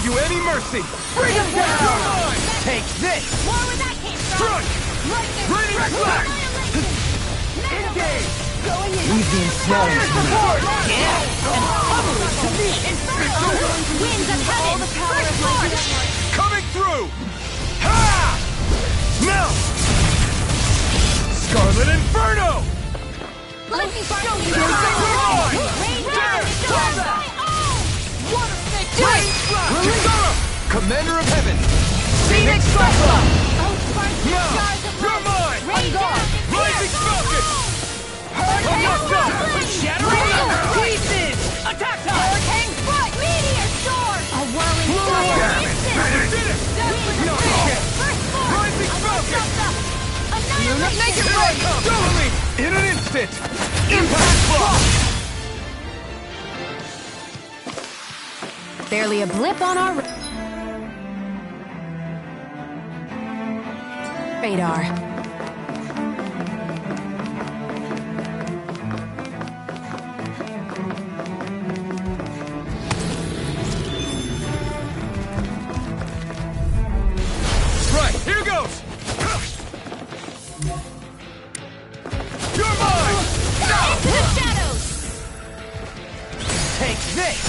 you any mercy! Bring him down! You're mine! Take this! More where that came from! Strike! Lightning! Raining flash! Engage! Going in! Leave the ensnaring to me. Yeah! And pummel it to me! Inferno! Winds of heaven! First force! Coming through! Ha! Now! Scarlet Inferno! Let me show you! Rain Water snake! Rain Flash! Kisara! Commander of Heaven! Phoenix Cyclone! Oh, sparkling Now! stars of You're light! mine! Rain down! Rising Falcon! I'm not done! Shattering pieces! Attack time! Hurricane foot! Meteor sword! A whirling storm! Damn it! Instant! Did it! Winds No of wind! chance! First force! Rising Falcon! Annihilation! Make it Here I come! Double me! In an instant! Impact block! Barely a blip on our radar. Right, here goes! You're mine! Into the shadows! Take this!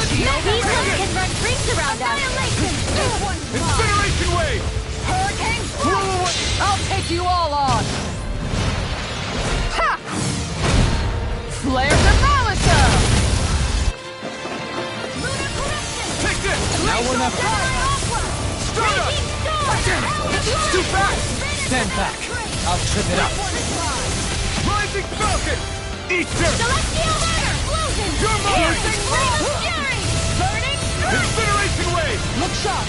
These ones can run rings around us! Annihilation! Incineration wave! Hurricane Blow! I'll take you all on! Ha! Flare the Malisa! Lunar corruption! Take this! Now we're not Stardust! Raging storm! It's too fast! Stand back. I'll trip it up. Rising Falcon! Easter! Celestial Rider! Explosion! You're mine! Piercing Flame of Fury! Burning Strike! Incineration wave! Look sharp!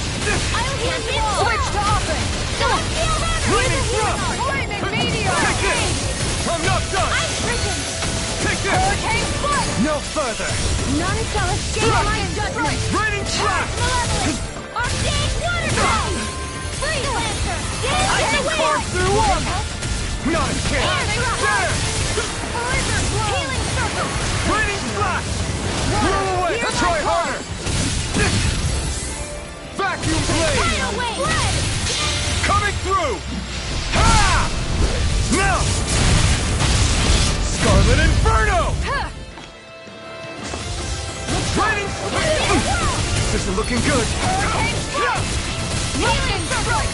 I'll hand it all! Switch to offense! Celestial Rider! Flaming With a thrust! hero! Flaming Meteor! Take this! I'm not done! Ice Prison! Take this! Hurricane Foot! No further! None shall escape my judgment! Raining flash! Malevolence! Archaic Waterfall! Freeze Lancer! I Get can in the carve way! through armor! Not a chance! Air Drop! There! Blizzard Blow! Healing Circle! Raining flash! Roll away! Here's Try my harder! Vacuum blade! Tidal Wave! Red! Coming through! Ha! Now! Scarlet Inferno! Raining This is looking good! Healing Circle!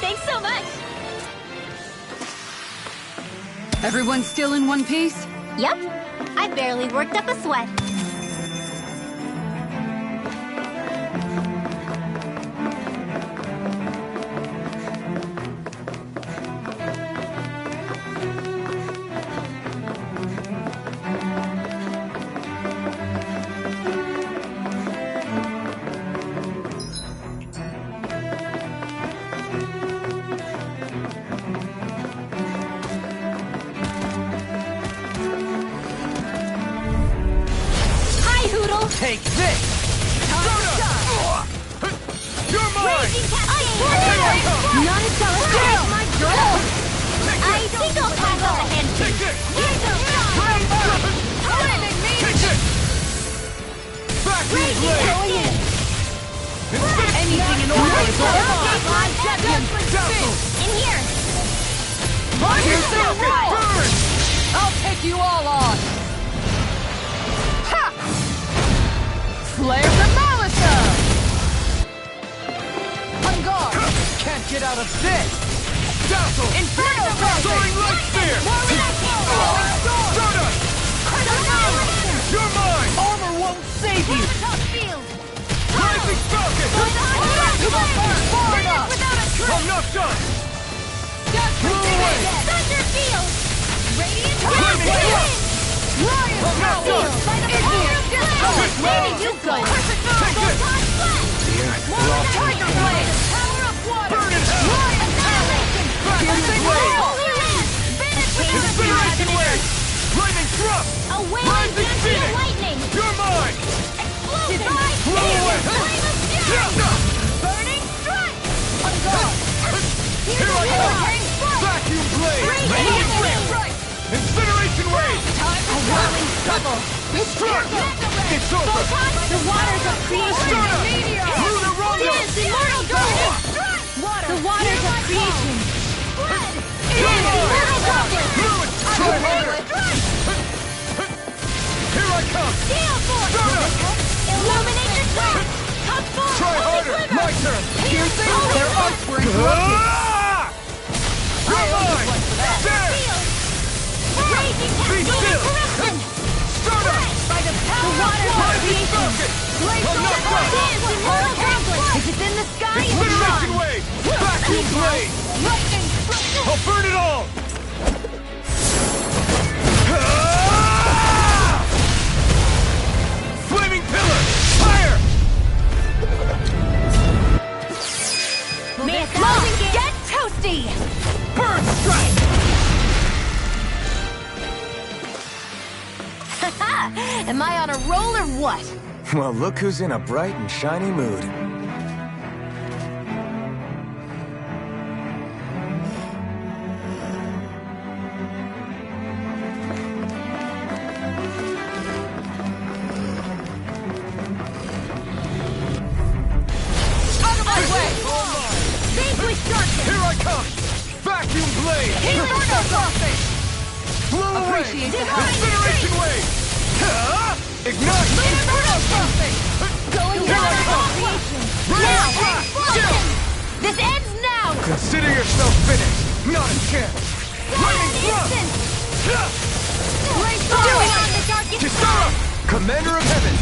Thanks so much! Everyone still in one piece? Yep. I barely worked up a sweat. Hi, Hoodle! Take this! You're mine! Raging Cascade! None shall escape my grasp! I think I'll pass on the hand Take this! Laser Shot! Flaming Take Meteor! this! Vacuum Raging blade! Alien! Anything in order is all My judgment! Dazzle! In here! Rising Fire Falcon! roll! Burn! I'll take you all on! Ha! Flare the Malisa! On guard! Can't get out of this! Dazzle! Inferno Soaring light spear! Stardust! You're mine! Armor won't save you! Rising Falcon! I'm not done! Roll away! Thunder Field! Radiant Flaming Wind! Lion I'm not Power! done! By the power of death! Quick, Maybe Mom! you go! Perfect Take this! Photon Flash! Tiger Blade! Power of water! Burn in hell! Annihilation! Vacuum blade! Holy Land! Vanish with Incineration wave! Lightning thrust! A wave Rising of Phoenix! lightning! You're mine! Explosion! Roll away! Flame of fury! Burning strike! On guard! Here I come! Vacuum blade! Radiant Right! Incineration wave! Time A whirling stubble! Strike! It's over! The waters of creation! Stardust! Try harder! Here I come! Steel force! Illuminate the track! Come forward! Try harder! My turn! Their arts were interrupted. Ah! You're mine! There! Raging Be cascading still! corruption! Start up! By the power of Time is creation. broken! Blaze I'm not of done! Dance immortal conflict! If it's in the sky, it's Incineration gone. wave! Vacuum blade! Lightning strike. I'll burn it all! Ah! Flaming pillar! Fire! May a thousand Get toasty. Burn strike! Am I on a roll or what? Well, look who's in a bright and shiny mood. Out of my way. Vanquish darkness! Here I come! Vacuum blade! Inferno crossing. Blow away! Appreciate the help. Incineration wave! Ah! Ignite! Inferno crossing. Going Here down I on come! creation! Raise Now! back! Explosion! This ends now! Consider yourself finished! Not a chance! Lightning thrust! Instant! Ah! Going on the darkest Kisara! Commander of Heaven!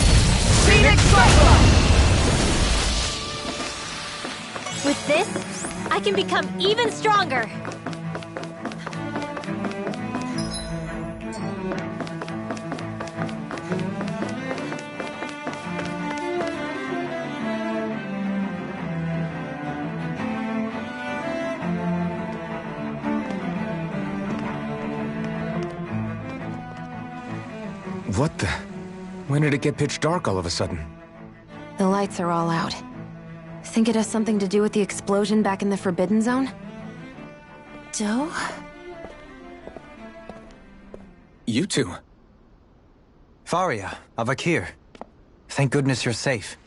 Phoenix Cyclone. With this, I can become even stronger. What the? When did it get pitch dark all of a sudden? The lights are all out. Think it has something to do with the explosion back in the Forbidden Zone? Doe? You two. Faria, Avakir. Thank goodness you're safe.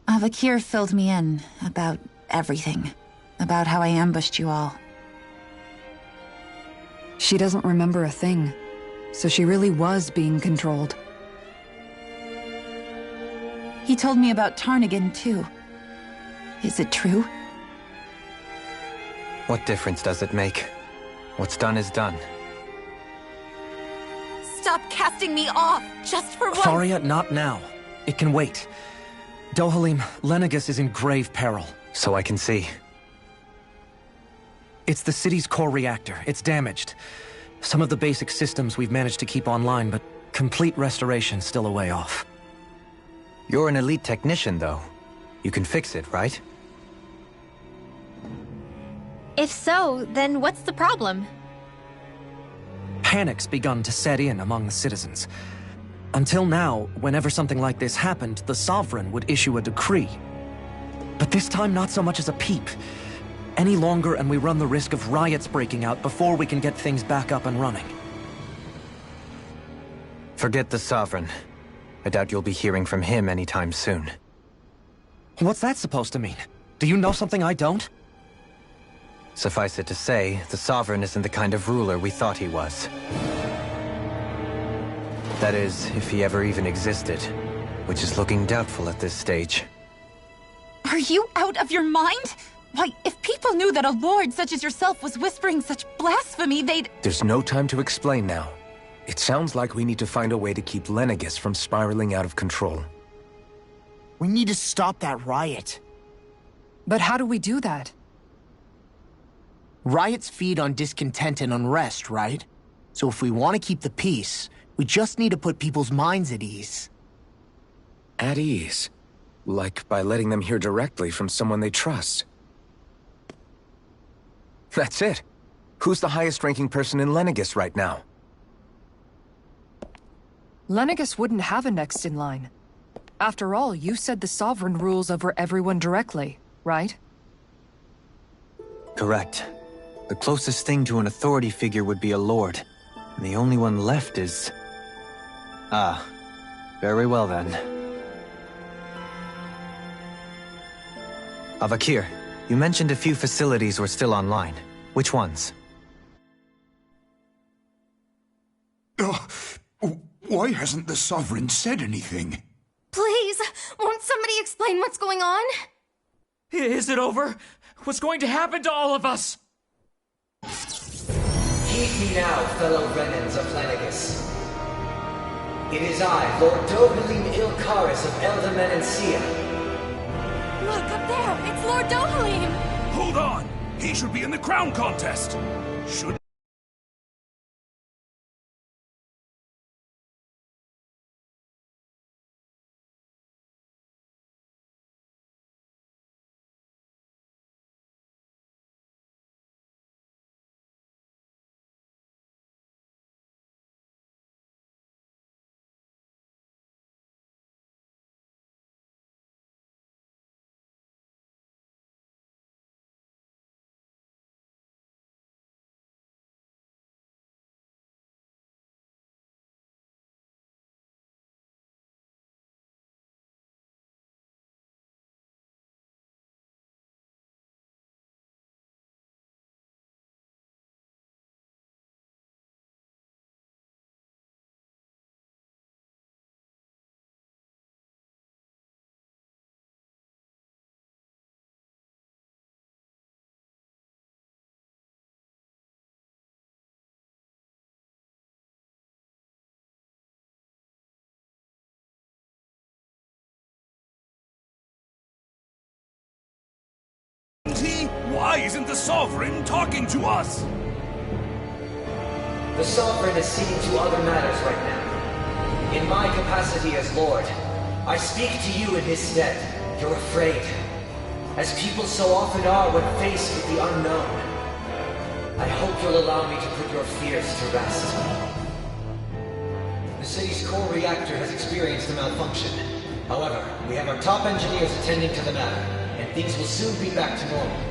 Avakir filled me in about everything. About how I ambushed you all. She doesn't remember a thing, so she really was being controlled. He told me about Tarnigan, too. Is it true? What difference does it make? What's done is done. Stop casting me off, just for once! Faria, not now. It can wait. Dohalim, Lenegus is in grave peril. So I can see. It's the city's core reactor. It's damaged. Some of the basic systems we've managed to keep online, but complete restoration's still a way off. You're an elite technician, though. You can fix it, right? If so, then what's the problem? Panic's begun to set in among the citizens. Until now, whenever something like this happened, the Sovereign would issue a decree. But this time, not so much as a peep. Any longer, and we run the risk of riots breaking out before we can get things back up and running. Forget the Sovereign. I doubt you'll be hearing from him anytime soon. What's that supposed to mean? Do you know something I don't? Suffice it to say, the Sovereign isn't the kind of ruler we thought he was. That is, if he ever even existed, which is looking doubtful at this stage. Are you out of your mind? Why, if people knew that a lord such as yourself was whispering such blasphemy, they'd... There's no time to explain now. It sounds like we need to find a way to keep Lenegus from spiraling out of control. We need to stop that riot. But how do we do that? Riots feed on discontent and unrest, right? So if we want to keep the peace, we just need to put people's minds at ease. At ease? Like by letting them hear directly from someone they trust. That's it. Who's the highest-ranking person in Lenegus right now? Lenegus wouldn't have a next in line. After all, you said the Sovereign rules over everyone directly, right? Correct. The closest thing to an authority figure would be a lord. And the only one left is... Ah. Very well then. Avakir, you mentioned a few facilities were still online. Which ones? Why hasn't the Sovereign said anything? Please, won't somebody explain what's going on? Is it over? What's going to happen to all of us? Heed me now, fellow Renans of Lenegus. It is I, Lord Dohalim Ilkaris of Eldaman and Sia. Look, up there! It's Lord Dohalim! Hold on! He should be in the crown contest! Should... Why isn't the Sovereign talking to us? The Sovereign is seeing to other matters right now. In my capacity as Lord, I speak to you in his stead. You're afraid, as people so often are when faced with the unknown. I hope you'll allow me to put your fears to rest. The city's core reactor has experienced a malfunction. However, we have our top engineers attending to the matter, and things will soon be back to normal.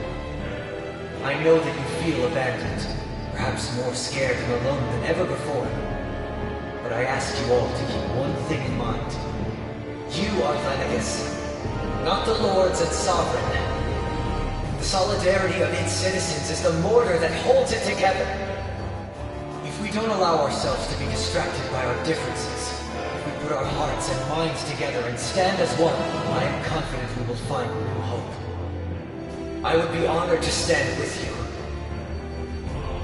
I know that you feel abandoned, perhaps more scared and alone than ever before. But I ask you all to keep one thing in mind. You are Lenegus, not the Lords and Sovereign. The solidarity of its citizens is the mortar that holds it together. If we don't allow ourselves to be distracted by our differences, if we put our hearts and minds together and stand as one, I am confident we will find new hope. I would be honored to stand with you.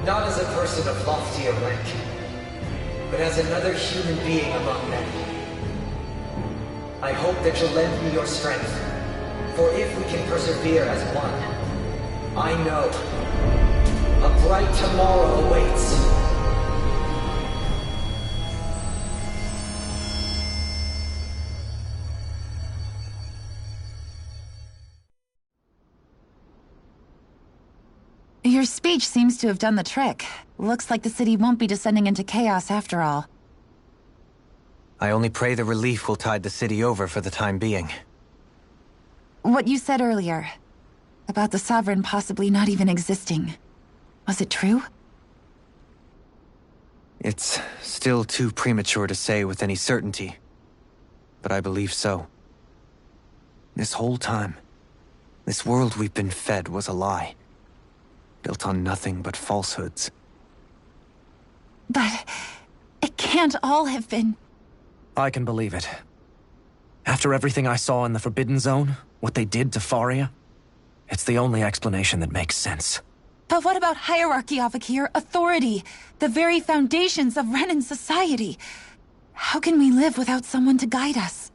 Not as a person of loftier rank, but as another human being among many. I hope that you'll lend me your strength, for if we can persevere as one, I know a bright tomorrow awaits. Your speech seems to have done the trick. Looks like the city won't be descending into chaos after all. I only pray the relief will tide the city over for the time being. What you said earlier, about the Sovereign possibly not even existing, was it true? It's still too premature to say with any certainty, but I believe so. This whole time, this world we've been fed was a lie. Built on nothing but falsehoods. But it can't all have been... I can believe it. After everything I saw in the Forbidden Zone, what they did to Faria, it's the only explanation that makes sense. But what about hierarchy, Avakir? Authority? The very foundations of Renan society? How can we live without someone to guide us?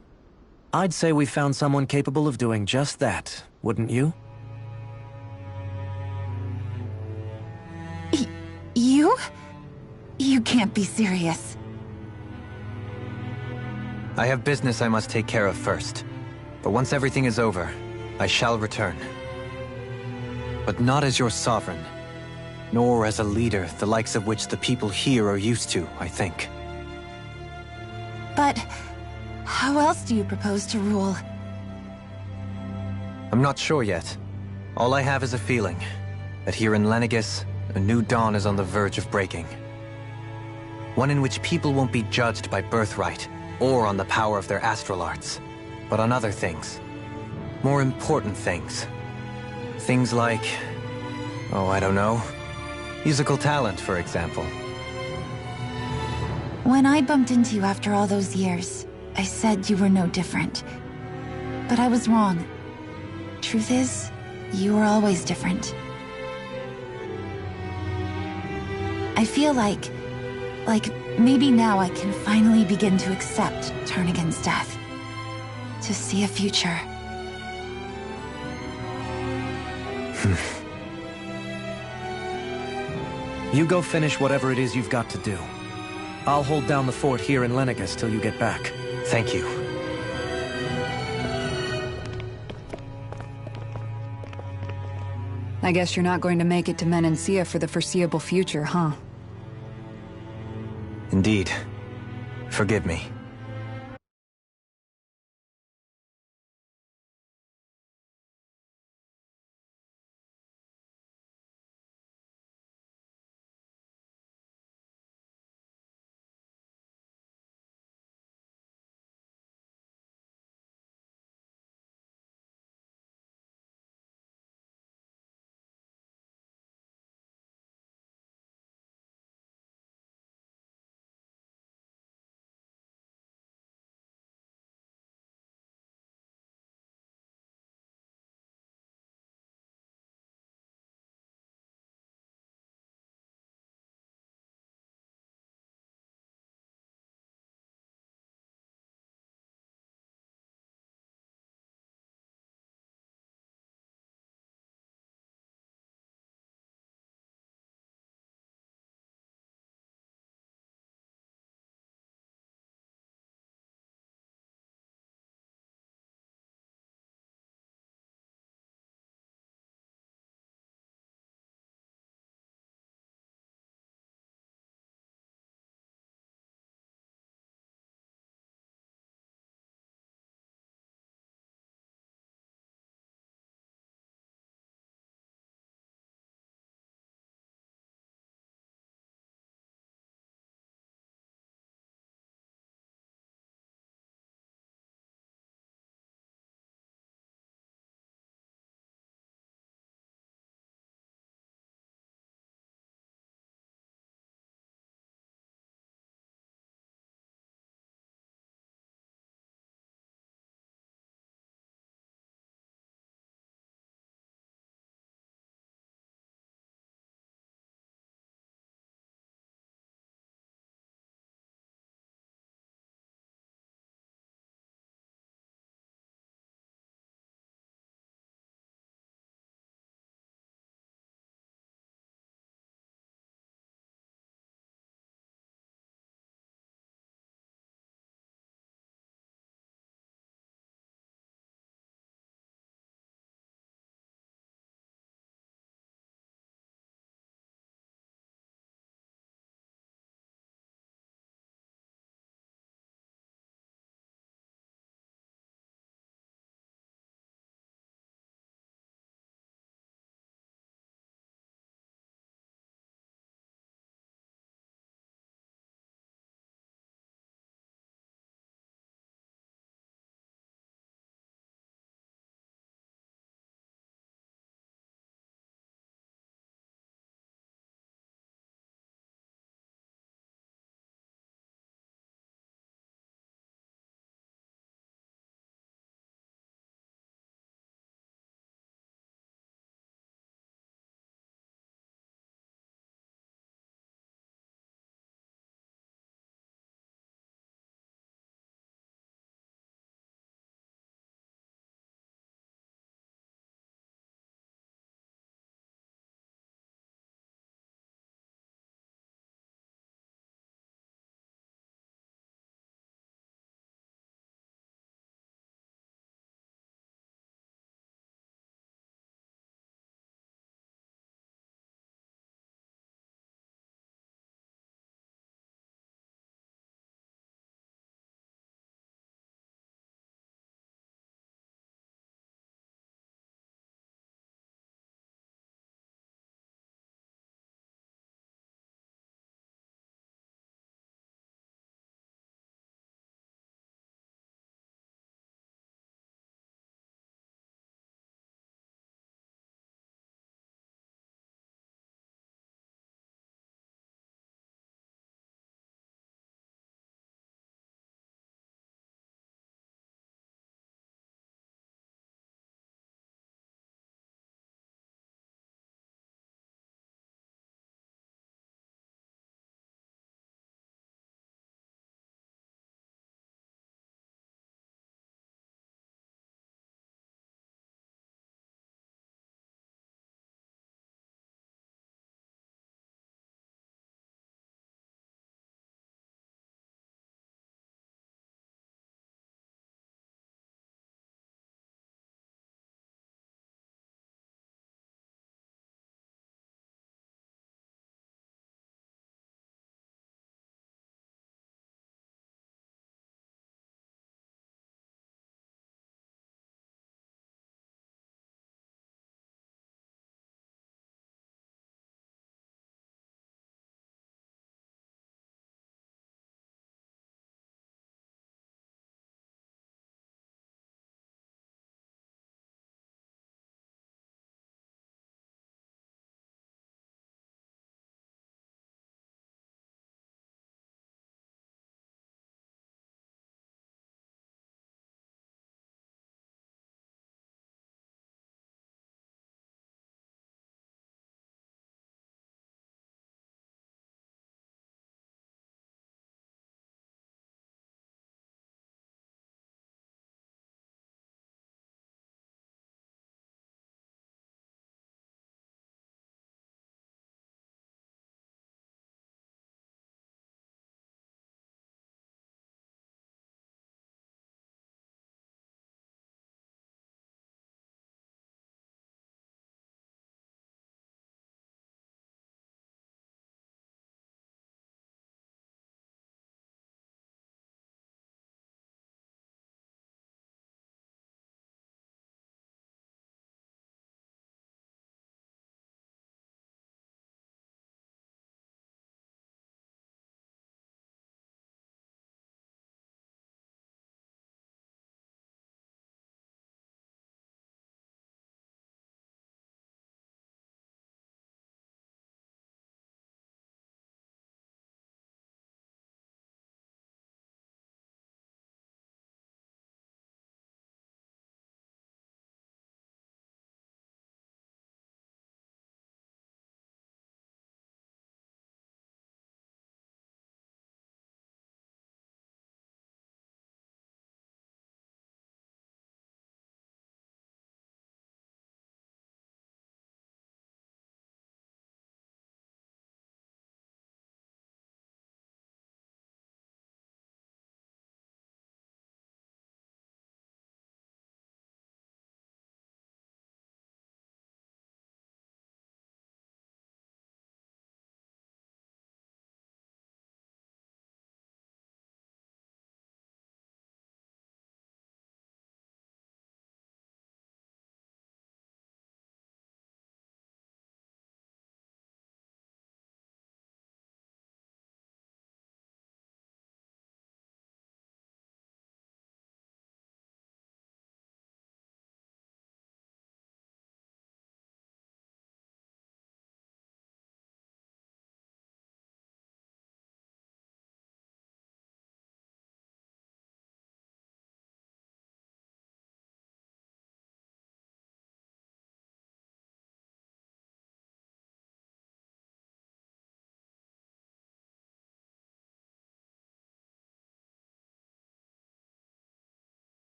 I'd say we found someone capable of doing just that, wouldn't you? You? You can't be serious. I have business I must take care of first. But once everything is over, I shall return. But not as your sovereign, nor as a leader the likes of which the people here are used to, I think. But how else do you propose to rule? I'm not sure yet. All I have is a feeling that here in Lenegus, a new dawn is on the verge of breaking. One in which people won't be judged by birthright or on the power of their astral arts, but on other things. More important things. Things like, oh, I don't know, musical talent, for example. When I bumped into you after all those years, I said you were no different. But I was wrong. Truth is, you were always different. I feel like maybe now I can finally begin to accept Turnagain's death. To see a future. You go finish whatever it is you've got to do. I'll hold down the fort here in Lenegis till you get back. Thank you. I guess you're not going to make it to Menancia for the foreseeable future, huh? Indeed. Forgive me.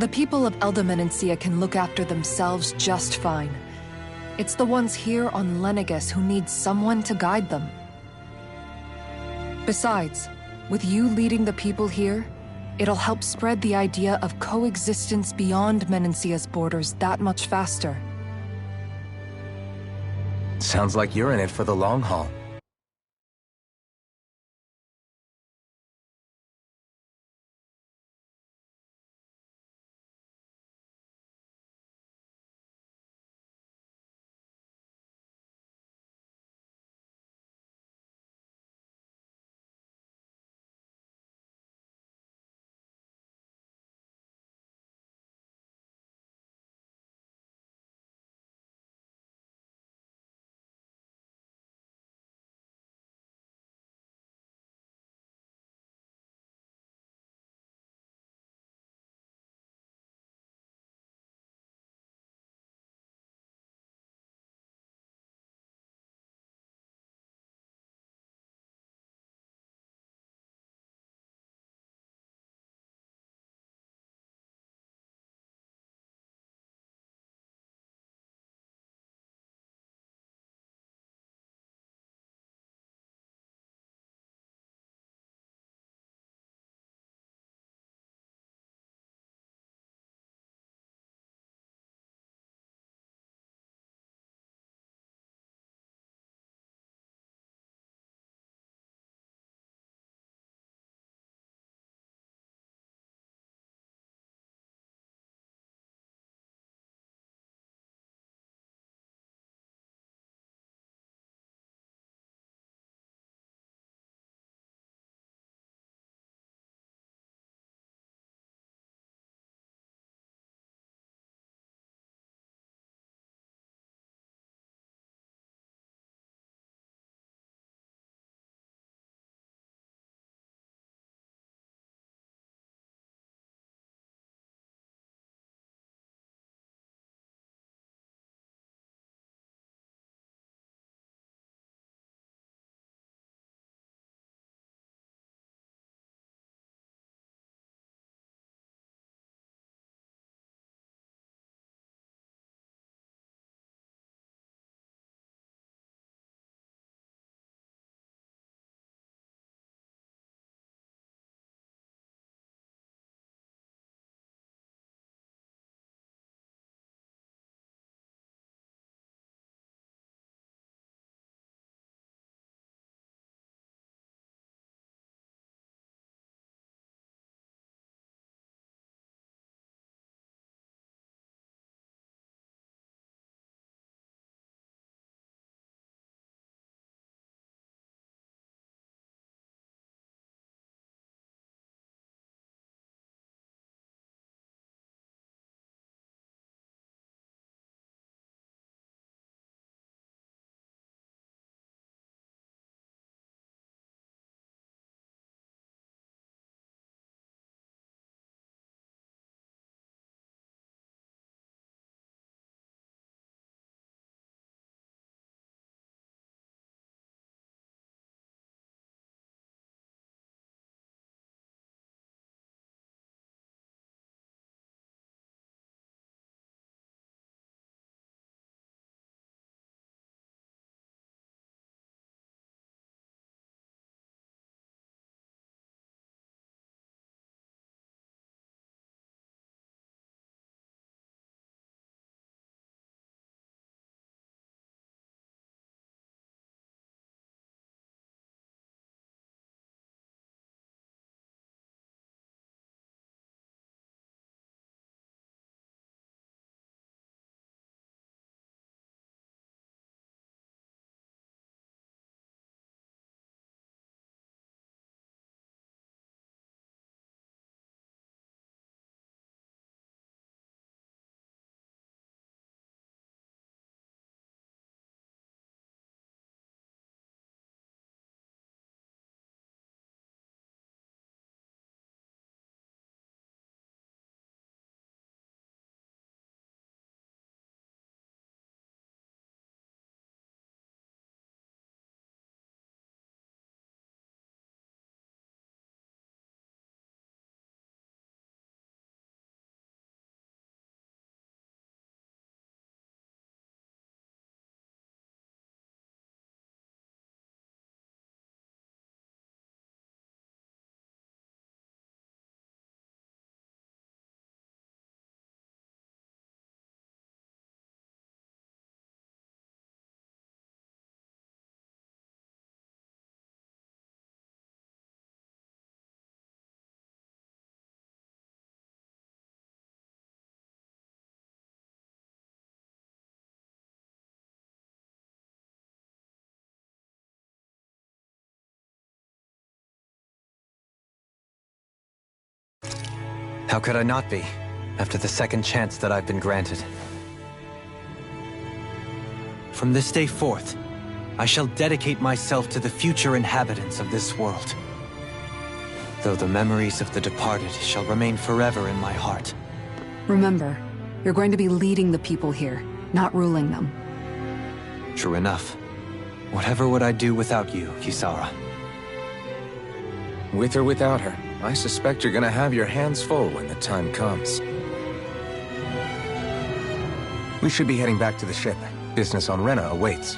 The people of Elde Menancia can look after themselves just fine. It's the ones here on Lenegis who need someone to guide them. Besides, with you leading the people here, it'll help spread the idea of coexistence beyond Menancia's borders that much faster. Sounds like you're in it for the long haul. How could I not be, after the second chance that I've been granted? From this day forth, I shall dedicate myself to the future inhabitants of this world. Though the memories of the departed shall remain forever in my heart. Remember, you're going to be leading the people here, not ruling them. True enough. Whatever would I do without you, Kisara? With or without her, I suspect you're gonna have your hands full when the time comes. We should be heading back to the ship. Business on Rena awaits.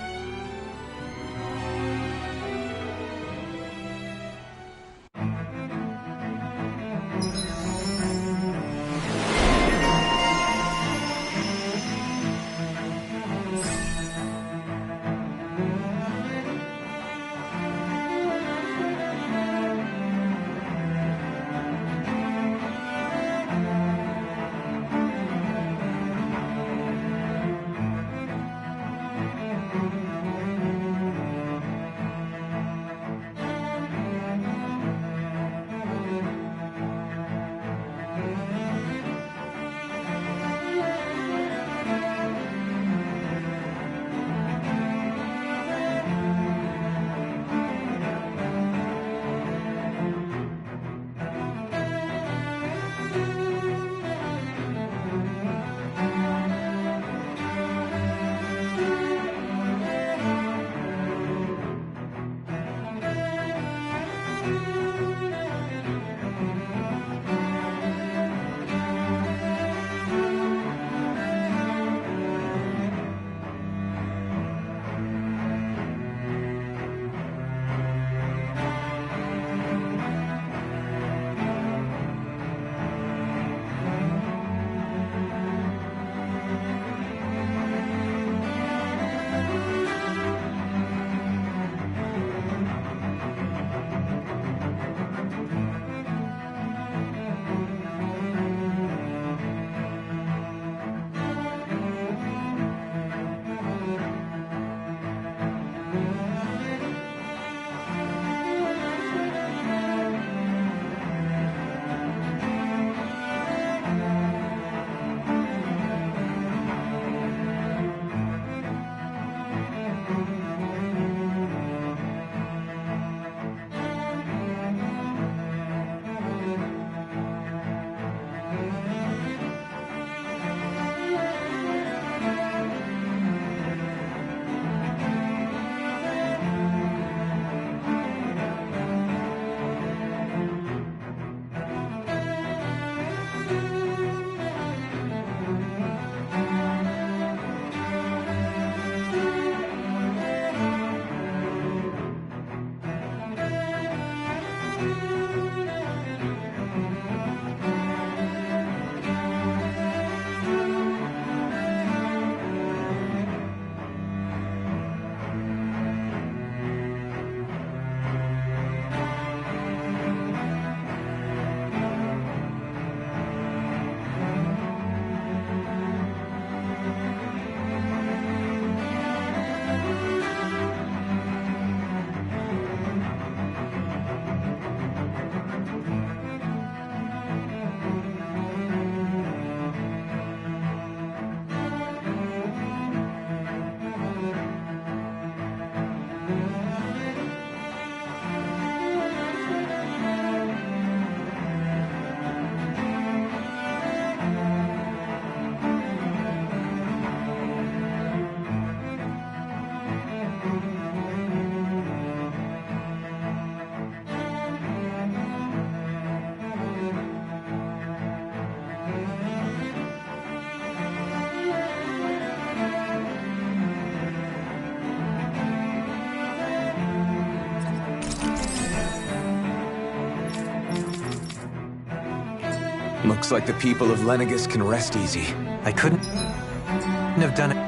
Looks like the people of Lenegis can rest easy. I couldn't have done it.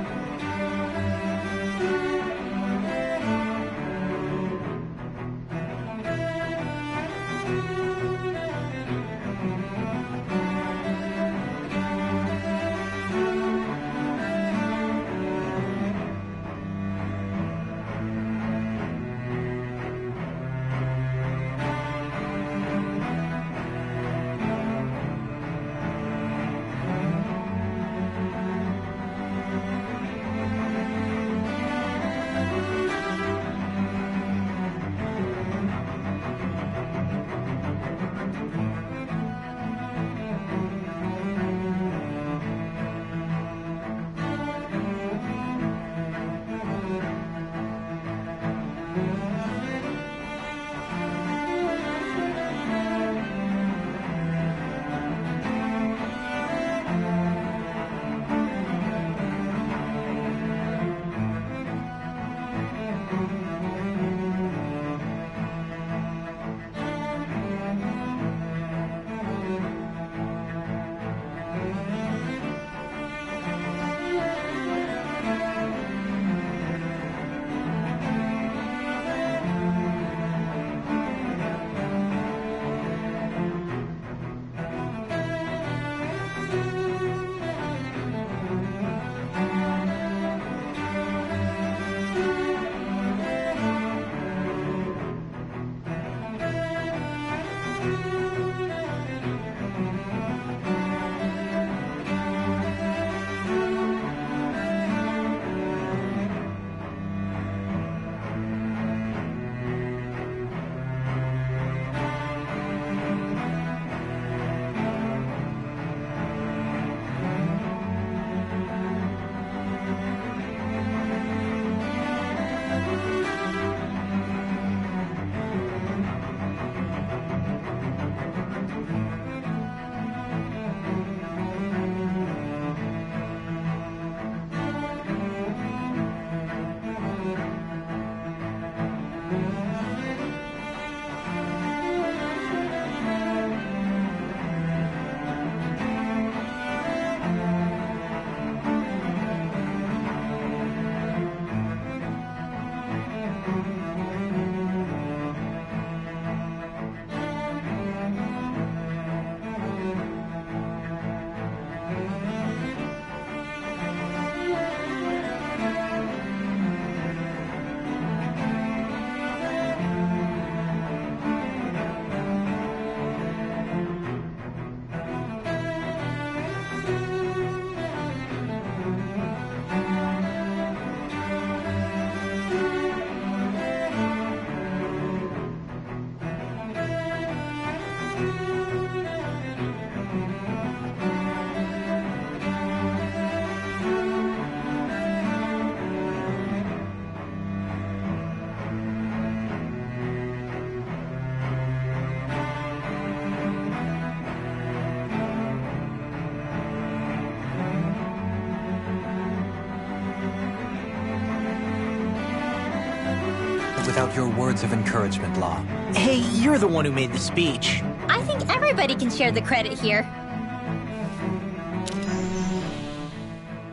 without your words of encouragement, Law. Hey, you're the one who made the speech. I think everybody can share the credit here.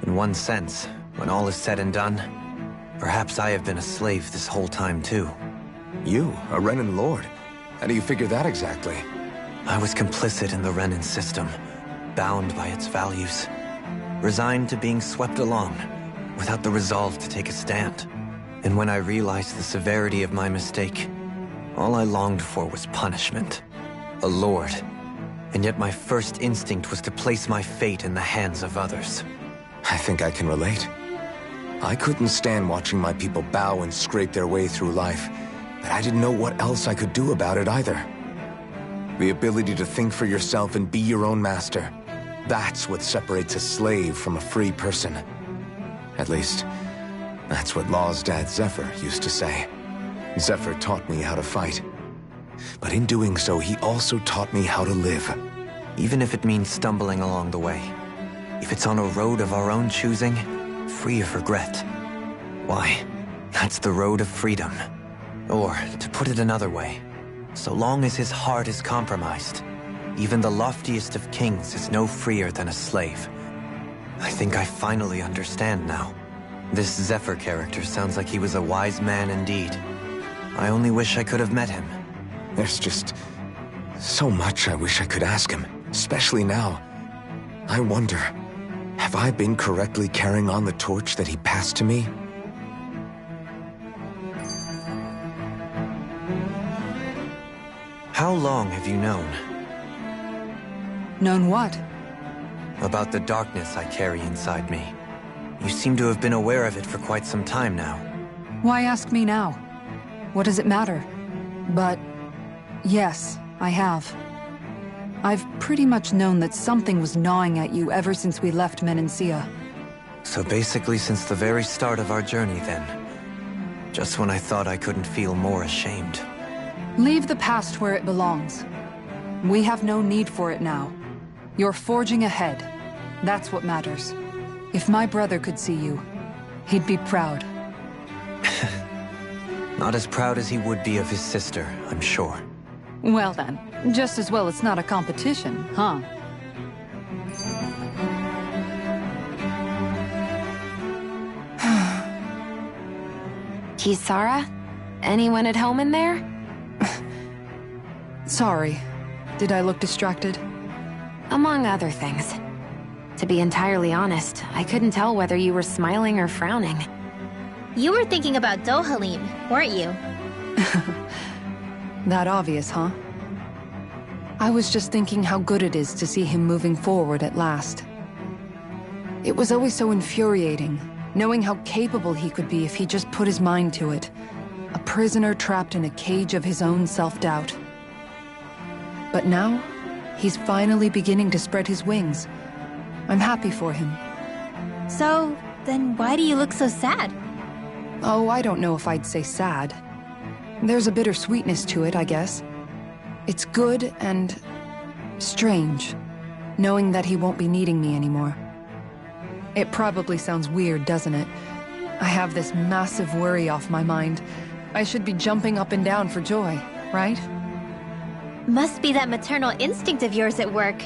In one sense, when all is said and done, perhaps I have been a slave this whole time too. You, a Renan Lord? How do you figure that exactly? I was complicit in the Renan system, bound by its values, resigned to being swept along, without the resolve to take a stand. And when I realized the severity of my mistake, all I longed for was punishment. A lord. And yet my first instinct was to place my fate in the hands of others. I think I can relate. I couldn't stand watching my people bow and scrape their way through life, but I didn't know what else I could do about it either. The ability to think for yourself and be your own master, that's what separates a slave from a free person. At least, that's what Law's dad Zephyr used to say. Zephyr taught me how to fight. But in doing so, he also taught me how to live. Even if it means stumbling along the way. If it's on a road of our own choosing, free of regret. Why, that's the road of freedom. Or, to put it another way, so long as his heart is compromised, even the loftiest of kings is no freer than a slave. I think I finally understand now. This Zephyr character sounds like he was a wise man indeed. I only wish I could have met him. There's just so much I wish I could ask him, especially now. I wonder, have I been correctly carrying on the torch that he passed to me? How long have you known? Known what? About the darkness I carry inside me. You seem to have been aware of it for quite some time now. Why ask me now? What does it matter? But yes, I have. I've pretty much known that something was gnawing at you ever since we left Menancia. So basically since the very start of our journey then. Just when I thought I couldn't feel more ashamed. Leave the past where it belongs. We have no need for it now. You're forging ahead. That's what matters. If my brother could see you, he'd be proud. Not as proud as he would be of his sister, I'm sure. Well then, just as well it's not a competition, huh? Kisara? Anyone at home in there? Sorry. Did I look distracted? Among other things. To be entirely honest, I couldn't tell whether you were smiling or frowning. You were thinking about Dohalim, weren't you? That obvious, huh? I was just thinking how good it is to see him moving forward at last. It was always so infuriating, knowing how capable he could be if he just put his mind to it. A prisoner trapped in a cage of his own self-doubt. But now, he's finally beginning to spread his wings. I'm happy for him. So, then why do you look so sad? Oh, I don't know if I'd say sad. There's a bittersweetness to it, I guess. It's good and strange, knowing that he won't be needing me anymore. It probably sounds weird, doesn't it? I have this massive worry off my mind. I should be jumping up and down for joy, right? Must be that maternal instinct of yours at work.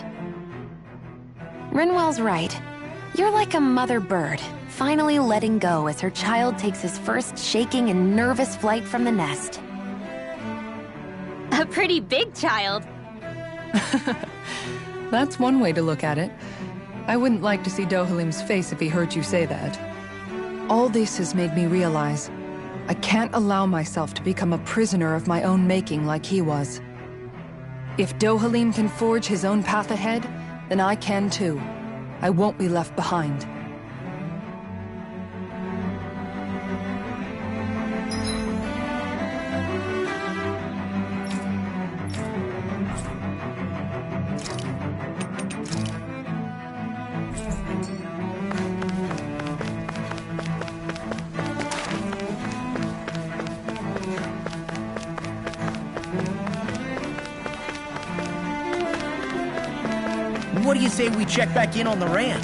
Rinwell's right. You're like a mother bird, finally letting go as her child takes his first shaking and nervous flight from the nest. A pretty big child. That's one way to look at it. I wouldn't like to see Dohalim's face if he heard you say that. All this has made me realize I can't allow myself to become a prisoner of my own making like he was. If Dohalim can forge his own path ahead, then I can too. I won't be left behind. What do you say we check back in on the Rand?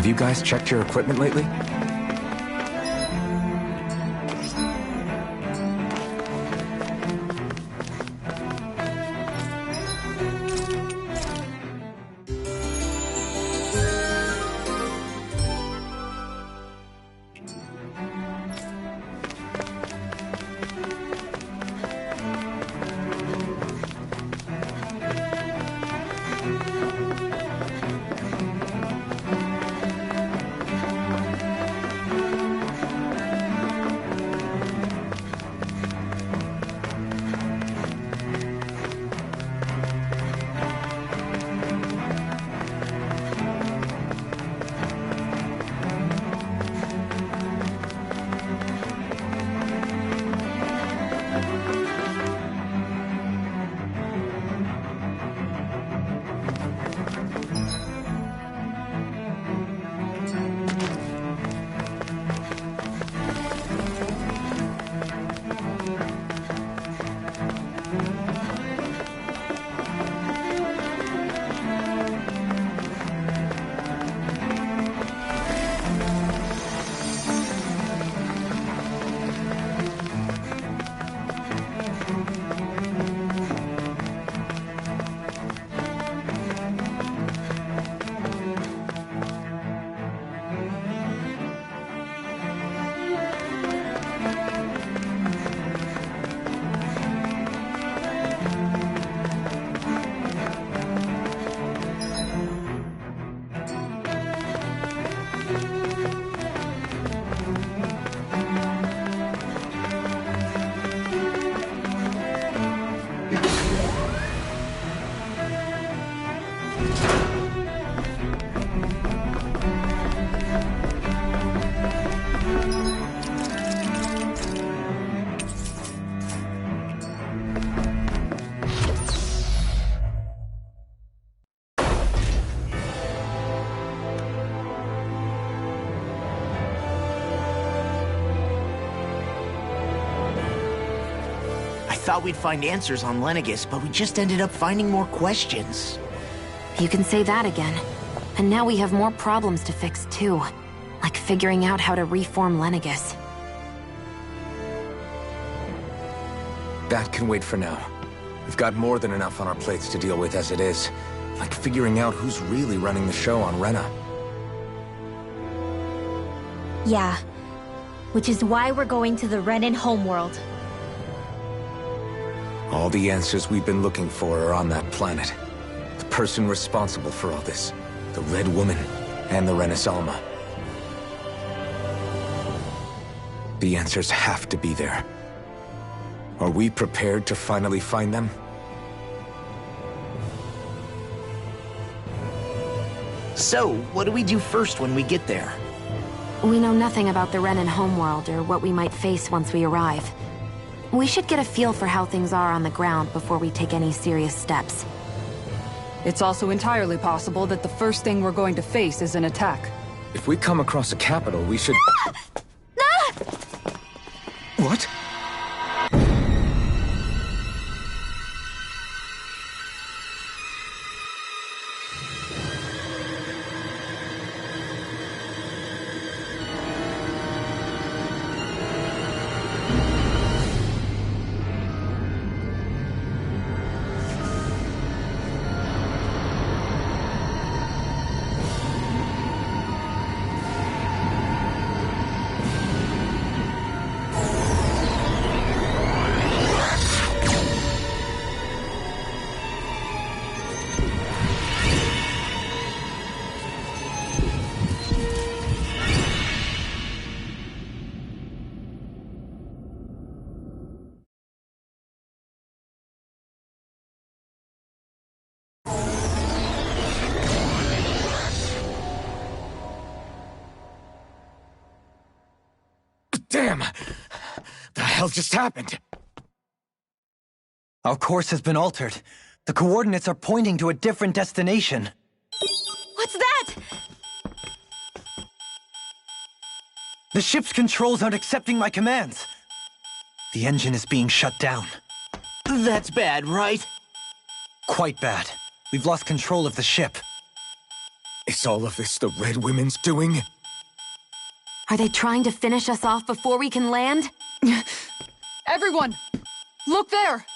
Have you guys checked your equipment lately? Thought we'd find answers on Lenegis, but we just ended up finding more questions. You can say that again. And now we have more problems to fix too. Like figuring out how to reform Lenegis. That can wait for now. We've got more than enough on our plates to deal with as it is. Like figuring out who's really running the show on Rena. Yeah. Which is why we're going to the Renan homeworld. All the answers we've been looking for are on that planet. The person responsible for all this. The Red Woman and the Renaissalma. The answers have to be there. Are we prepared to finally find them? So, what do we do first when we get there? We know nothing about the Renan homeworld or what we might face once we arrive. We should get a feel for how things are on the ground before we take any serious steps. It's also entirely possible that the first thing we're going to face is an attack. If we come across a capital, we should... What? Damn! The hell just happened? Our course has been altered. The coordinates are pointing to a different destination. What's that? The ship's controls aren't accepting my commands. The engine is being shut down. That's bad, right? Quite bad. We've lost control of the ship. Is all of this the Red Women's doing? Are they trying to finish us off before we can land? Everyone! Look there!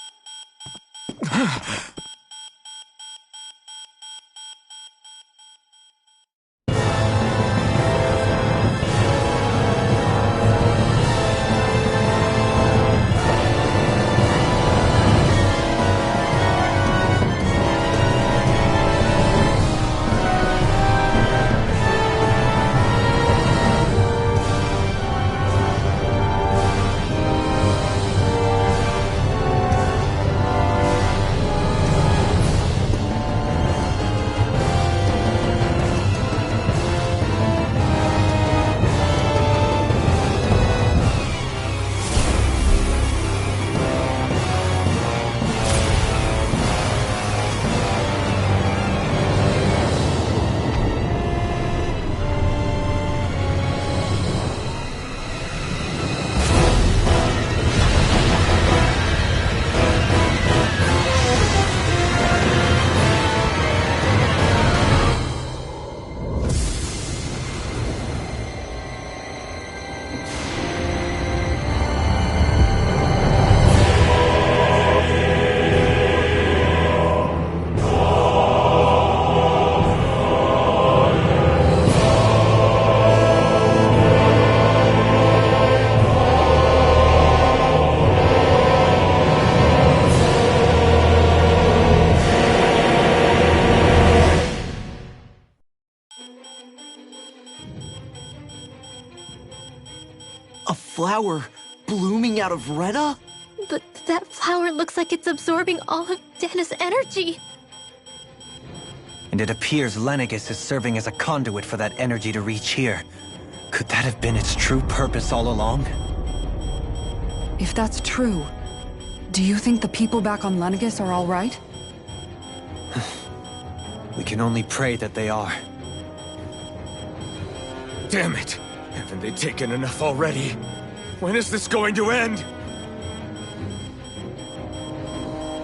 A flower blooming out of Rena? But that flower looks like it's absorbing all of Dana's energy. And it appears Lenegis is serving as a conduit for that energy to reach here. Could that have been its true purpose all along? If that's true, do you think the people back on Lenegis are all right? We can only pray that they are. Damn it! Haven't they taken enough already? When is this going to end?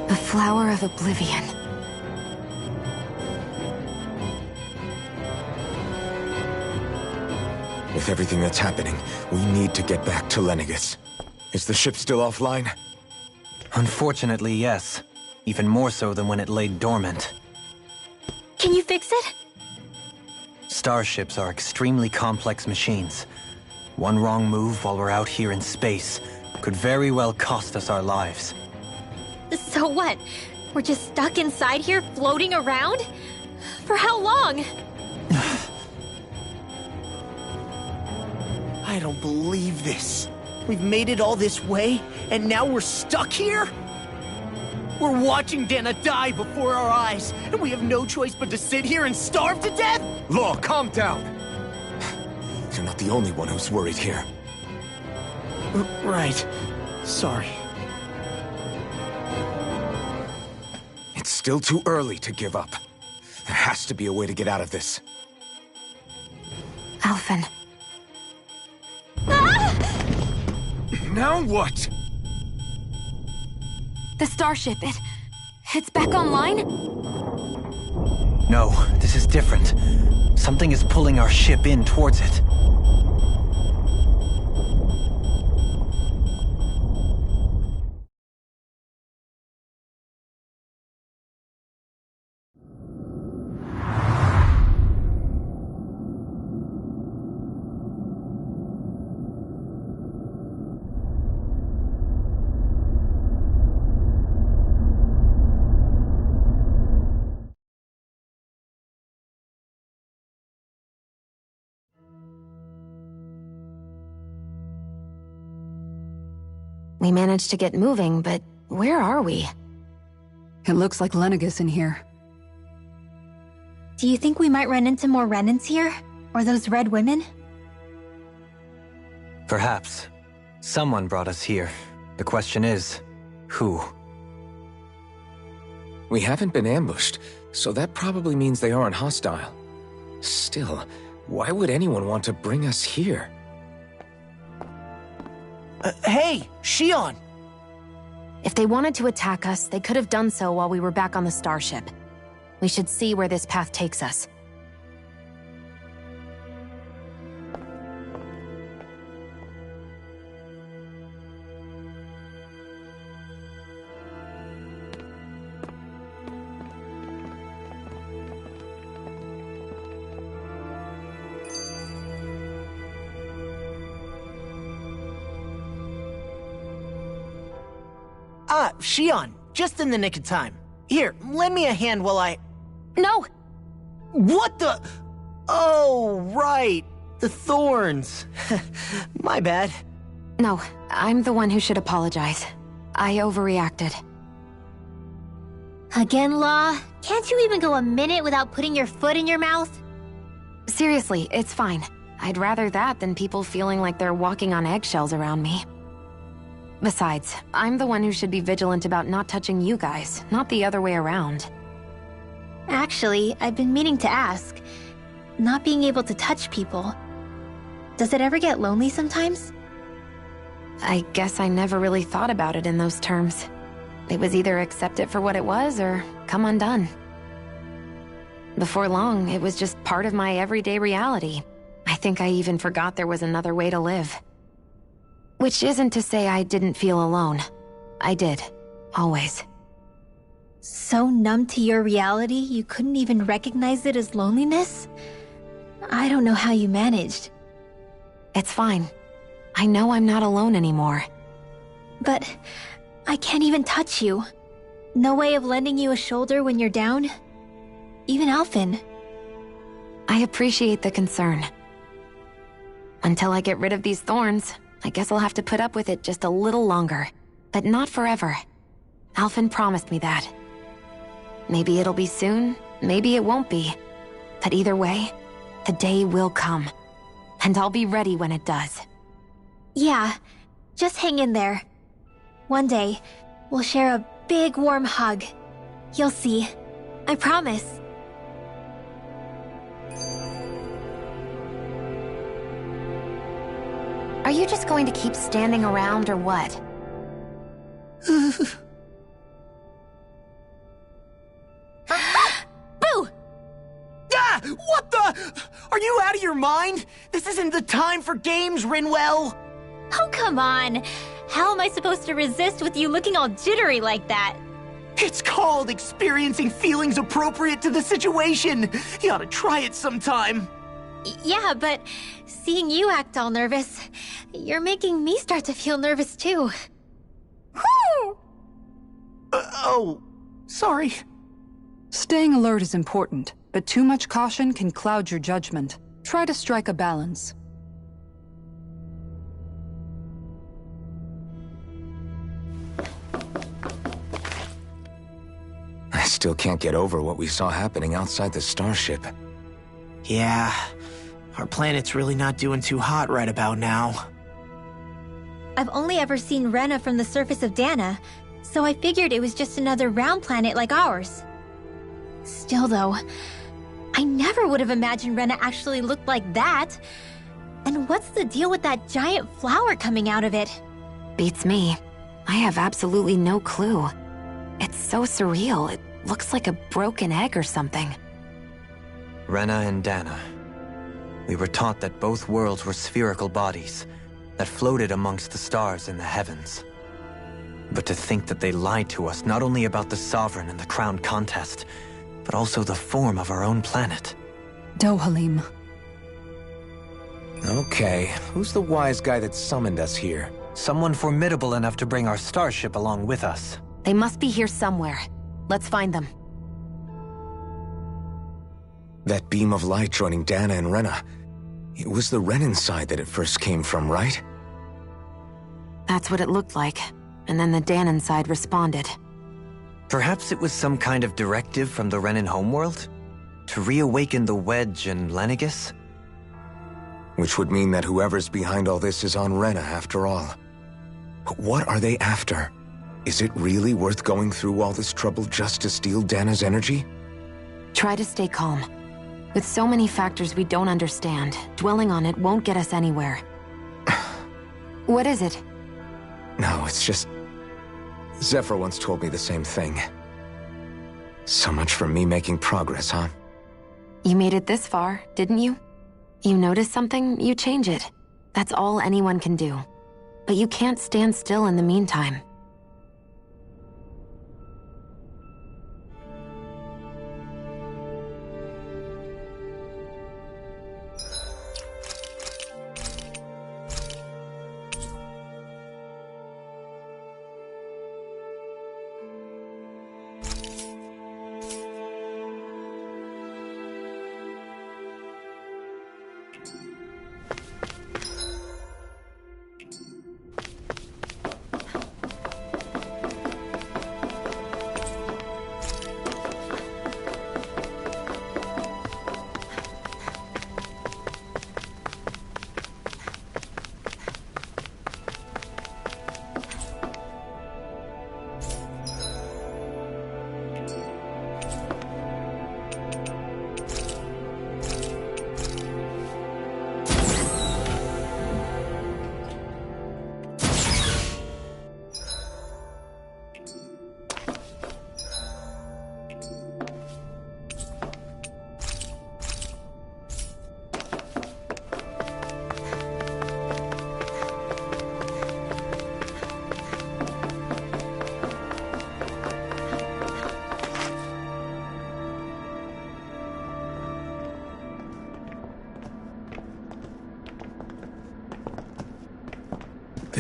The Flower of Oblivion. With everything that's happening, we need to get back to Lenegis. Is the ship still offline? Unfortunately, yes. Even more so than when it lay dormant. Can you fix it? Starships are extremely complex machines. One wrong move while we're out here in space could very well cost us our lives. So what? We're just stuck inside here, floating around? For how long? I don't believe this. We've made it all this way, and now we're stuck here? We're watching Dana die before our eyes, and we have no choice but to sit here and starve to death? Law, calm down. You're not the only one who's worried here. Right. Sorry. It's still too early to give up. There has to be a way to get out of this. Alphen. Now what? The starship, it's back online? No, this is different. Something is pulling our ship in towards it. We managed to get moving, but where are we? It looks like Lenegis in here. Do you think we might run into more Renans here? Or those red women? Perhaps. Someone brought us here. The question is, who? We haven't been ambushed, so that probably means they aren't hostile. Still, why would anyone want to bring us here? Hey, Shion! If they wanted to attack us, they could have done so while we were back on the starship. We should see where this path takes us. Shion, just in the nick of time. Here, lend me a hand while I... No! What the... Oh, right. The thorns. My bad. No, I'm the one who should apologize. I overreacted. Again, Law? Can't you even go a minute without putting your foot in your mouth? Seriously, it's fine. I'd rather that than people feeling like they're walking on eggshells around me. Besides, I'm the one who should be vigilant about not touching you guys, not the other way around. Actually, I've been meaning to ask. Not being able to touch people, does it ever get lonely sometimes? I guess I never really thought about it in those terms. It was either accept it for what it was or come undone. Before long, it was just part of my everyday reality. I think I even forgot there was another way to live. Which isn't to say I didn't feel alone. I did. Always. So numb to your reality, you couldn't even recognize it as loneliness? I don't know how you managed. It's fine. I know I'm not alone anymore. But I can't even touch you. No way of lending you a shoulder when you're down? Even Alphen. I appreciate the concern. Until I get rid of these thorns, I guess I'll have to put up with it just a little longer. But not forever. Alphen promised me that. Maybe it'll be soon, maybe it won't be. But either way, the day will come. And I'll be ready when it does. Yeah, just hang in there. One day, we'll share a big warm hug. You'll see. I promise. Are you just going to keep standing around or what? Boo! Ah! What the? Are you out of your mind? This isn't the time for games, Rinwell! Oh, come on. How am I supposed to resist with you looking all jittery like that? It's called experiencing feelings appropriate to the situation. You ought to try it sometime. Yeah, but seeing you act all nervous, you're making me start to feel nervous too. Oh, sorry. Staying alert is important, but too much caution can cloud your judgment. Try to strike a balance. I still can't get over what we saw happening outside the starship. Yeah, our planet's really not doing too hot right about now. I've only ever seen Rena from the surface of Dana, so I figured it was just another round planet like ours. Still though, I never would have imagined Rena actually looked like that. And what's the deal with that giant flower coming out of it? Beats me. I have absolutely no clue. It's so surreal. It looks like a broken egg or something. Rena and Dana. We were taught that both worlds were spherical bodies that floated amongst the stars in the heavens. But to think that they lied to us not only about the Sovereign and the Crown contest, but also the form of our own planet. Dohalim. Okay, who's the wise guy that summoned us here? Someone formidable enough to bring our starship along with us. They must be here somewhere. Let's find them. That beam of light joining Dana and Rena. It was the Renan side that it first came from, right? That's what it looked like. And then the Danon side responded. Perhaps it was some kind of directive from the Renan homeworld? To reawaken the Wedge and Lenegis? Which would mean that whoever's behind all this is on Rena after all. But what are they after? Is it really worth going through all this trouble just to steal Dana's energy? Try to stay calm. With so many factors we don't understand, dwelling on it won't get us anywhere. What is it? No, it's just... Zephyr once told me the same thing. So much for me making progress, huh? You made it this far, didn't you? You notice something, you change it. That's all anyone can do. But you can't stand still in the meantime.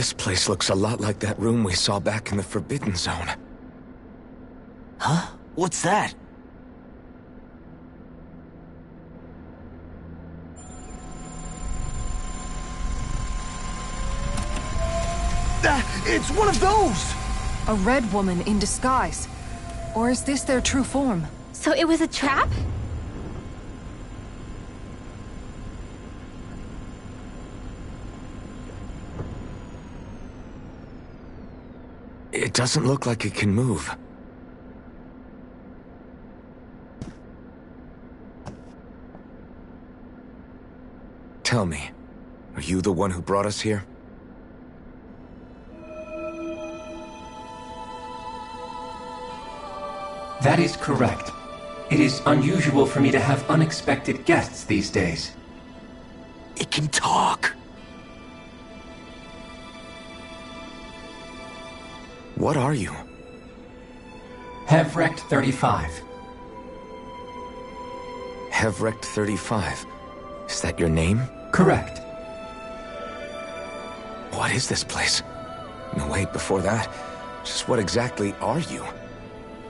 This place looks a lot like that room we saw back in the Forbidden Zone. Huh? What's that? It's one of those! A red woman in disguise. Or is this their true form? So it was a trap? It doesn't look like it can move. Tell me, are you the one who brought us here? That is correct. It is unusual for me to have unexpected guests these days. It can talk. What are you? Hevrecht 35. Hevrecht 35. Is that your name? Correct. What is this place? No, wait, before that, just what exactly are you?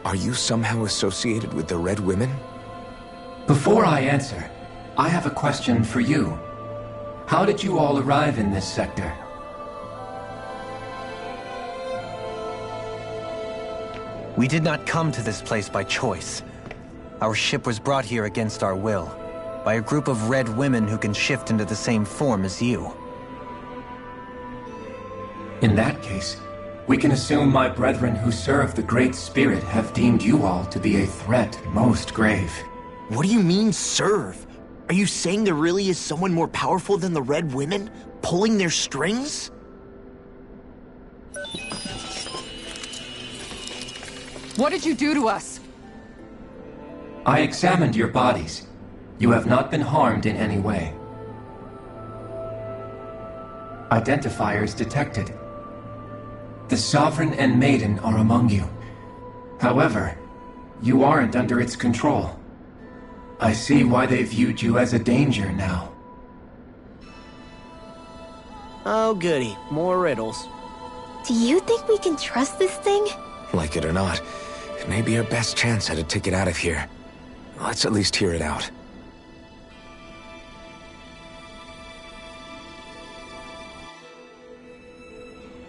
Are you somehow associated with the Red Women? Before I answer, I have a question for you. How did you all arrive in this sector? We did not come to this place by choice. Our ship was brought here against our will, by a group of red women who can shift into the same form as you. In that case, we can assume my brethren who serve the Great Spirit have deemed you all to be a threat most grave. What do you mean, serve? Are you saying there really is someone more powerful than the Red Women, pulling their strings? What did you do to us? I examined your bodies. You have not been harmed in any way. Identifiers detected. The Sovereign and Maiden are among you. However, you aren't under its control. I see why they viewed you as a danger now. Oh goody, more riddles. Do you think we can trust this thing? Like it or not, it may be our best chance at a ticket out of here. Let's at least hear it out.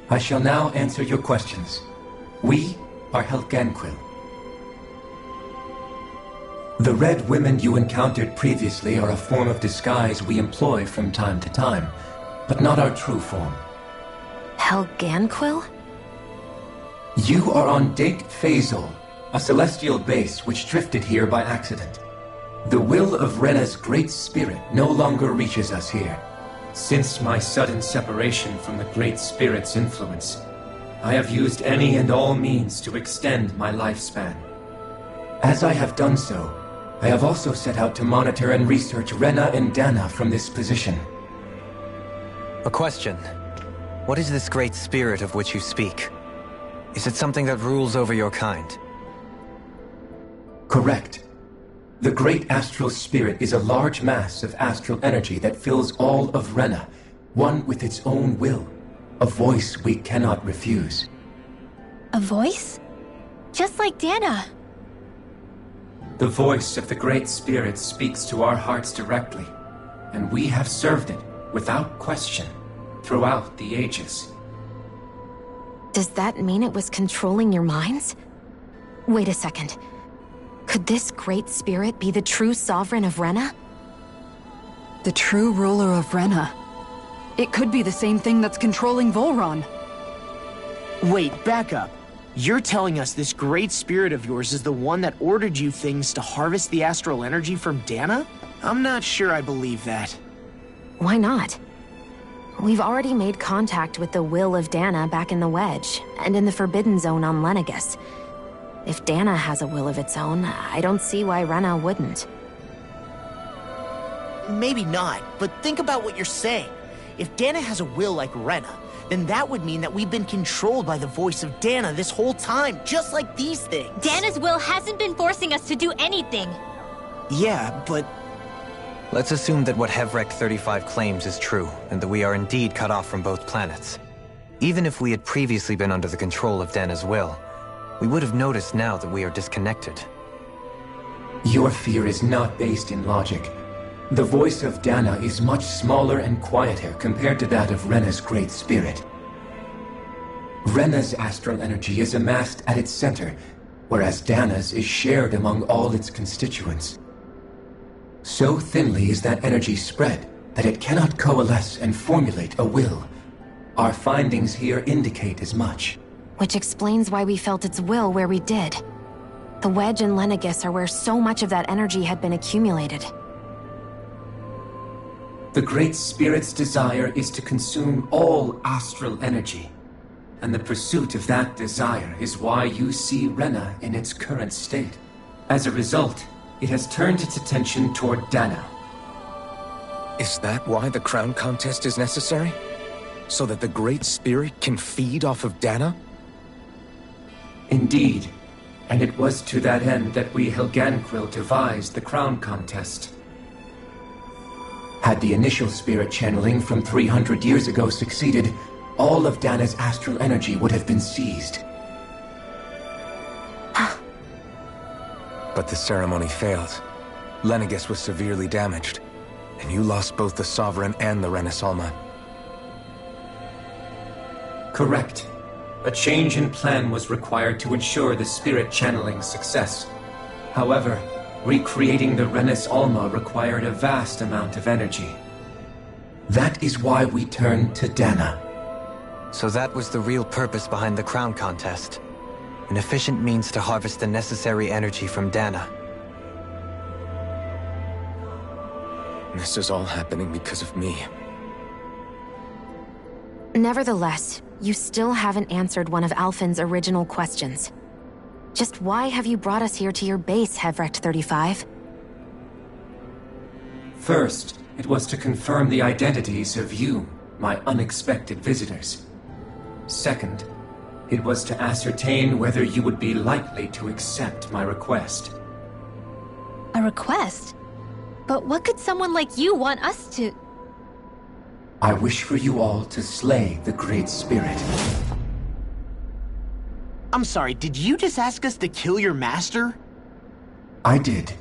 I shall now answer your questions. We are Helganquil. The Red Women you encountered previously are a form of disguise we employ from time to time, but not our true form. Helganquil? You are on Date Phasol, a celestial base which drifted here by accident. The will of Rena's Great Spirit no longer reaches us here. Since my sudden separation from the Great Spirit's influence, I have used any and all means to extend my lifespan. As I have done so, I have also set out to monitor and research Rena and Dana from this position. A question. What is this Great Spirit of which you speak? Is it something that rules over your kind? Correct. The Great Astral Spirit is a large mass of astral energy that fills all of Rena, one with its own will, a voice we cannot refuse. A voice? Just like Dana. The voice of the Great Spirit speaks to our hearts directly, and we have served it, without question, throughout the ages. Does that mean it was controlling your minds? Wait a second. Could this Great Spirit be the true Sovereign of Rena? The true ruler of Rena. It could be the same thing that's controlling Volron. Wait, back up. You're telling us this Great Spirit of yours is the one that ordered you things to harvest the astral energy from Dana? I'm not sure I believe that. Why not? We've already made contact with the will of Dana back in the Wedge, and in the Forbidden Zone on Lenegis. If Dana has a will of its own, I don't see why Rena wouldn't. Maybe not, but think about what you're saying. If Dana has a will like Rena, then that would mean that we've been controlled by the voice of Dana this whole time, just like these things. Dana's will hasn't been forcing us to do anything. Yeah, but... Let's assume that what Hevrecht 35 claims is true, and that we are indeed cut off from both planets. Even if we had previously been under the control of Dana's will, we would have noticed now that we are disconnected. Your fear is not based in logic. The voice of Dana is much smaller and quieter compared to that of Rena's Great Spirit. Rena's astral energy is amassed at its center, whereas Dana's is shared among all its constituents. So thinly is that energy spread that it cannot coalesce and formulate a will. Our findings here indicate as much. Which explains why we felt its will where we did. The Wedge and Lenegis are where so much of that energy had been accumulated. The Great Spirit's desire is to consume all astral energy. And the pursuit of that desire is why you see Rena in its current state. As a result, it has turned its attention toward Dana. Is that why the crown contest is necessary? So that the Great Spirit can feed off of Dana? Indeed. And it was to that end that we Helganquil devised the crown contest. Had the initial spirit channeling from 300 years ago succeeded, all of Dana's astral energy would have been seized. But the ceremony failed. Lenegis was severely damaged, and you lost both the Sovereign and the Renasalma. Correct. A change in plan was required to ensure the spirit channeling's success. However, recreating the Renasalma required a vast amount of energy. That is why we turned to Dana. So that was the real purpose behind the crown contest. An efficient means to harvest the necessary energy from Dana. This is all happening because of me. Nevertheless, you still haven't answered one of Alphen's original questions. Just why have you brought us here to your base, Hevrecht 35? First, it was to confirm the identities of you, my unexpected visitors. Second, it was to ascertain whether you would be likely to accept my request. A request? But what could someone like you want us to... I wish for you all to slay the Great Spirit. I'm sorry, did you just ask us to kill your master? I did.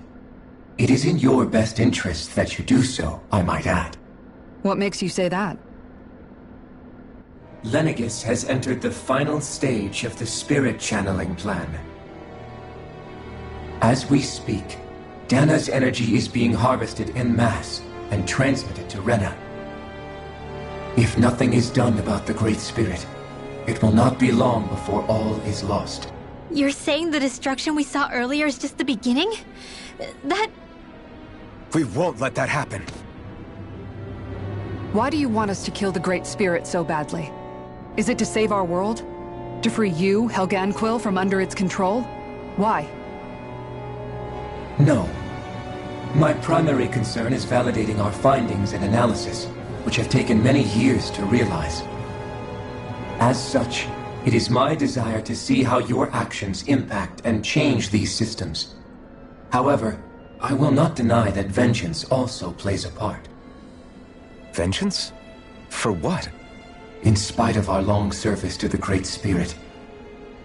It is in your best interest that you do so, I might add. What makes you say that? Lenegis has entered the final stage of the spirit channeling plan. As we speak, Dana's energy is being harvested en masse and transmitted to Rena. If nothing is done about the Great Spirit, it will not be long before all is lost. You're saying the destruction we saw earlier is just the beginning? That... We won't let that happen. Why do you want us to kill the Great Spirit so badly? Is it to save our world? To free you, Helganquil, from under its control? Why? No. My primary concern is validating our findings and analysis, which have taken many years to realize. As such, it is my desire to see how your actions impact and change these systems. However, I will not deny that vengeance also plays a part. Vengeance? For what? In spite of our long service to the Great Spirit,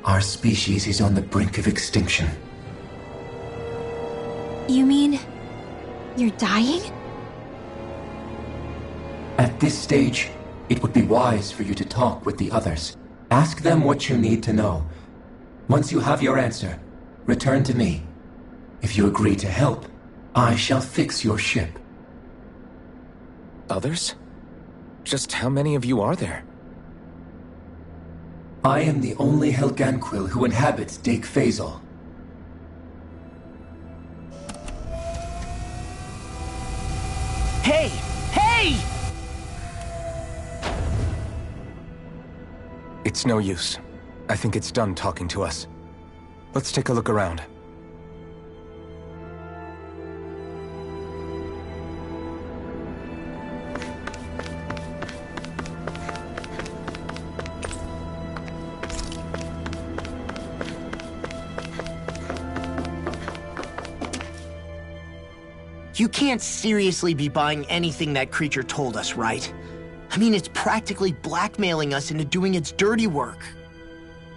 our species is on the brink of extinction. You mean... you're dying? At this stage, it would be wise for you to talk with the others. Ask them what you need to know. Once you have your answer, return to me. If you agree to help, I shall fix your ship. Others? Just how many of you are there? I am the only Helganquil who inhabits Dake Faisal. Hey! Hey! It's no use. I think it's done talking to us. Let's take a look around. You can't seriously be buying anything that creature told us, right? I mean, it's practically blackmailing us into doing its dirty work.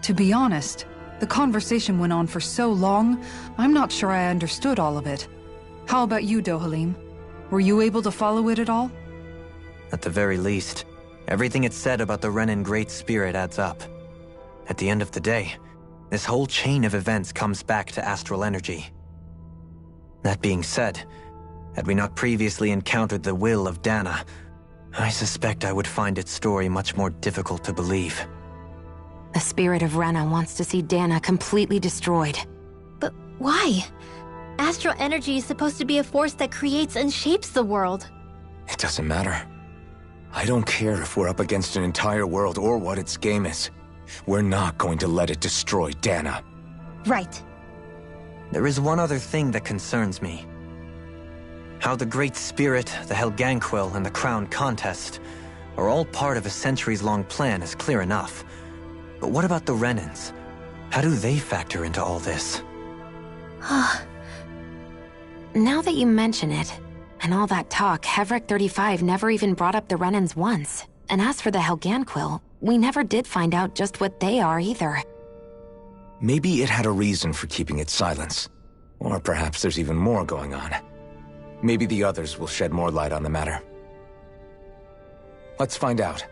To be honest, the conversation went on for so long, I'm not sure I understood all of it. How about you, Dohalim? Were you able to follow it at all? At the very least, everything it said about the Renan Great Spirit adds up. At the end of the day, this whole chain of events comes back to astral energy. That being said, had we not previously encountered the will of Dana, I suspect I would find its story much more difficult to believe. The spirit of Rena wants to see Dana completely destroyed. But why? Astral energy is supposed to be a force that creates and shapes the world. It doesn't matter. I don't care if we're up against an entire world or what its game is. We're not going to let it destroy Dana. Right. There is one other thing that concerns me. How the Great Spirit, the Helganquil, and the Crown Contest are all part of a centuries-long plan is clear enough. But what about the Renans? How do they factor into all this? Now that you mention it, and all that talk, Hevric 35 never even brought up the Renans once. And as for the Helganquil, we never did find out just what they are either. Maybe it had a reason for keeping its silence. Or perhaps there's even more going on. Maybe the others will shed more light on the matter. Let's find out.